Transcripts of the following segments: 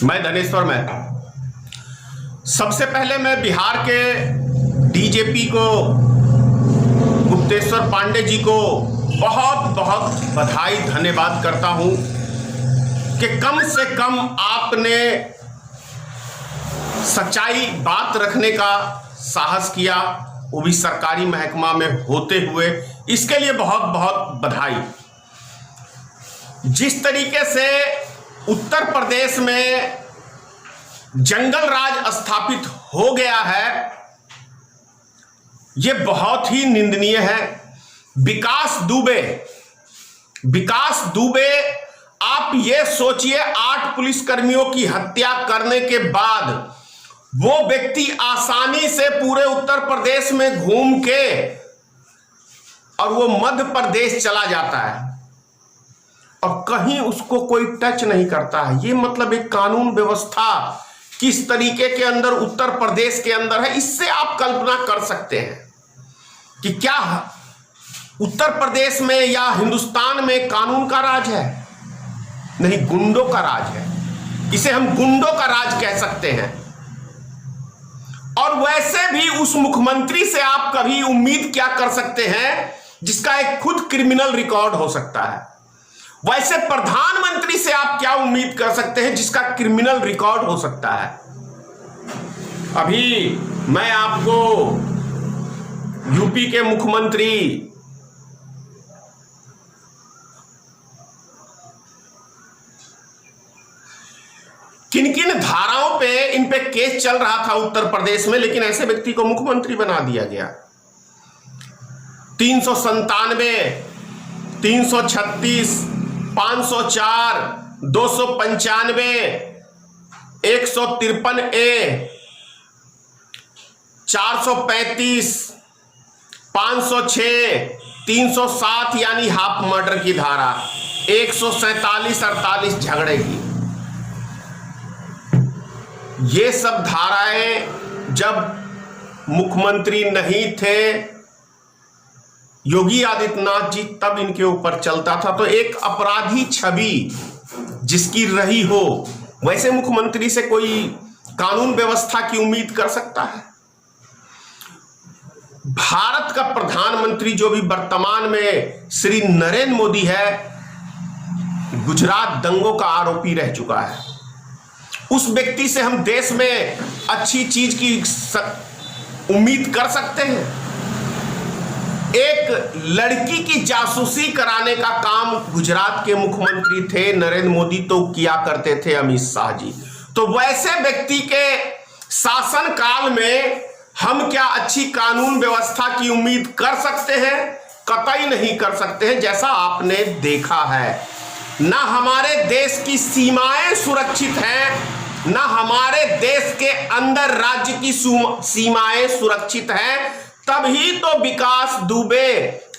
मैं धनेश्वर महतो। सबसे पहले मैं बिहार के डीजीपी को गुप्तेश्वर पांडे जी को बहुत बहुत बधाई धन्यवाद करता हूं कि कम से कम आपने सच्चाई बात रखने का साहस किया, वो भी सरकारी महकमा में होते हुए। इसके लिए बहुत बहुत बधाई। जिस तरीके से उत्तर प्रदेश में जंगल राज स्थापित हो गया है, यह बहुत ही निंदनीय है। विकास दुबे, आप ये सोचिए, 8 पुलिसकर्मियों की हत्या करने के बाद वो व्यक्ति आसानी से पूरे उत्तर प्रदेश में घूम के और वो मध्य प्रदेश चला जाता है और कहीं उसको कोई टच नहीं करता है। ये मतलब एक कानून व्यवस्था किस तरीके के अंदर उत्तर प्रदेश के अंदर है, इससे आप कल्पना कर सकते हैं कि क्या उत्तर प्रदेश में या हिंदुस्तान में कानून का राज है? नहीं, गुंडों का राज है। इसे हम गुंडों का राज कह सकते हैं। और वैसे भी उस मुख्यमंत्री से आप कभी उम्मीद क्या कर सकते हैं जिसका एक खुद क्रिमिनल रिकॉर्ड हो सकता है? वैसे प्रधानमंत्री से आप क्या उम्मीद कर सकते हैं जिसका क्रिमिनल रिकॉर्ड हो सकता है? अभी मैं आपको यूपी के मुख्यमंत्री किन किन धाराओं पे इन पे केस चल रहा था उत्तर प्रदेश में, लेकिन ऐसे व्यक्ति को मुख्यमंत्री बना दिया गया। 397, 336, 504, 295, 153A, 435, 506, 307 यानी हाफ मर्डर की धारा, 147, 48 झगड़े की। ये सब धाराएं जब मुख्यमंत्री नहीं थे योगी आदित्यनाथ जी, तब इनके ऊपर चलता था। तो एक अपराधी छवि जिसकी रही हो, वैसे मुख्यमंत्री से कोई कानून व्यवस्था की उम्मीद कर सकता है? भारत का प्रधानमंत्री जो भी वर्तमान में श्री नरेंद्र मोदी है, गुजरात दंगों का आरोपी रह चुका है। उस व्यक्ति से हम देश में अच्छी चीज की उम्मीद कर सकते हैं? एक लड़की की जासूसी कराने का काम गुजरात के मुख्यमंत्री थे नरेंद्र मोदी, तो किया करते थे अमित शाह जी। तो वैसे व्यक्ति के शासन काल में हम क्या अच्छी कानून व्यवस्था की उम्मीद कर सकते हैं? कतई नहीं कर सकते हैं। जैसा आपने देखा है, ना हमारे देश की सीमाएं सुरक्षित हैं, ना हमारे देश के अंदर राज्य की सीमाएं सुरक्षित हैं। तभी तो विकास दुबे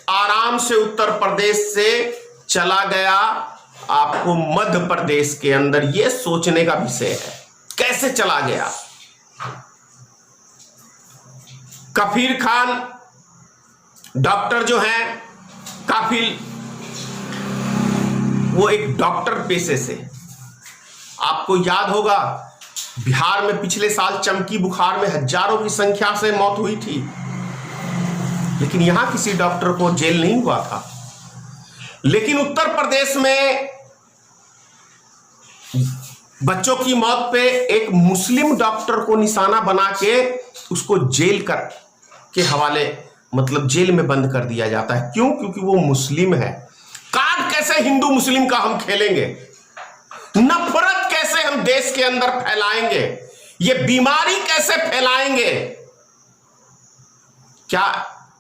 आराम से उत्तर प्रदेश से चला गया आपको मध्य प्रदेश के अंदर। यह सोचने का विषय है, कैसे चला गया। कफीर खान डॉक्टर जो है, काफिल, वो एक डॉक्टर पेशे से, आपको याद होगा बिहार में पिछले साल चमकी बुखार में हजारों की संख्या से मौत हुई थी, लेकिन यहां किसी डॉक्टर को जेल नहीं हुआ था। लेकिन उत्तर प्रदेश में बच्चों की मौत पे एक मुस्लिम डॉक्टर को निशाना बना के उसको जेल कर के हवाले, मतलब जेल में बंद कर दिया जाता है। क्यों? क्योंकि वो मुस्लिम है। कार्ड कैसे हिंदू मुस्लिम का हम खेलेंगे? नफरत कैसे हम देश के अंदर फैलाएंगे? ये बीमारी कैसे फैलाएंगे? क्या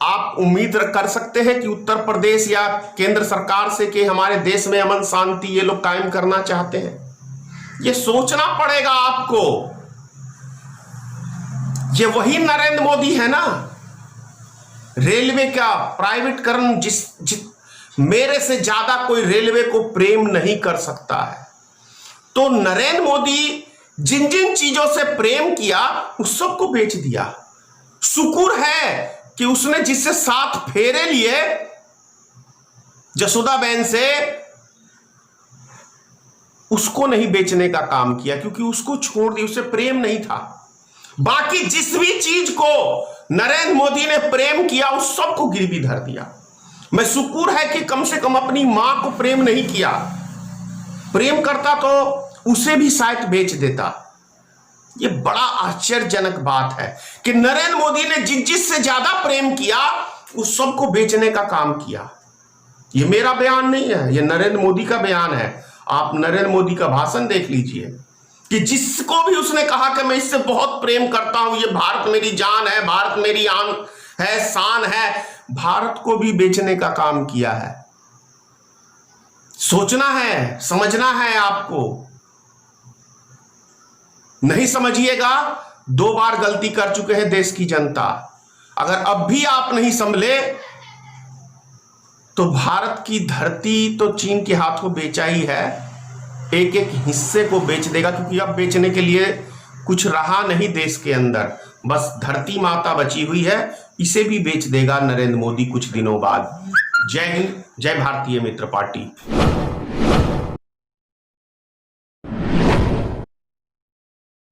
आप उम्मीद कर सकते हैं कि उत्तर प्रदेश या केंद्र सरकार से कि हमारे देश में अमन शांति ये लोग कायम करना चाहते हैं? ये सोचना पड़ेगा आपको। ये वही नरेंद्र मोदी है ना, रेलवे का प्राइवेटकरण। मेरे से ज्यादा कोई रेलवे को प्रेम नहीं कर सकता है। तो नरेंद्र मोदी जिन जिन चीजों से प्रेम किया उस सबको बेच दिया। शुक्र है कि उसने जिससे 7 फेरे लिए जसोदा बहन से, उसको नहीं बेचने का काम किया, क्योंकि उसको छोड़ दिया, उसे प्रेम नहीं था। बाकी जिस भी चीज को नरेंद्र मोदी ने प्रेम किया उस सबको गिरवी धर दिया। मैं शुक्र है कि कम से कम अपनी मां को प्रेम नहीं किया, प्रेम करता तो उसे भी शायद बेच देता। यह बड़ा आश्चर्यजनक बात है कि नरेंद्र मोदी ने जिससे ज्यादा प्रेम किया उस सबको बेचने का काम किया। यह मेरा बयान नहीं है, यह नरेंद्र मोदी का बयान है। आप नरेंद्र मोदी का भाषण देख लीजिए कि जिसको भी उसने कहा कि मैं इससे बहुत प्रेम करता हूं, ये भारत मेरी जान है, भारत मेरी आन है, शान है, भारत को भी बेचने का काम किया है। सोचना है, समझना है आपको। नहीं समझिएगा, 2 बार गलती कर चुके हैं देश की जनता। अगर अब भी आप नहीं संभले तो भारत की धरती तो चीन के हाथों बेचा ही है, एक एक हिस्से को बेच देगा, क्योंकि अब बेचने के लिए कुछ रहा नहीं देश के अंदर, बस धरती माता बची हुई है, इसे भी बेच देगा नरेंद्र मोदी कुछ दिनों बाद। जय हिंद, जय भारतीय मित्र पार्टी।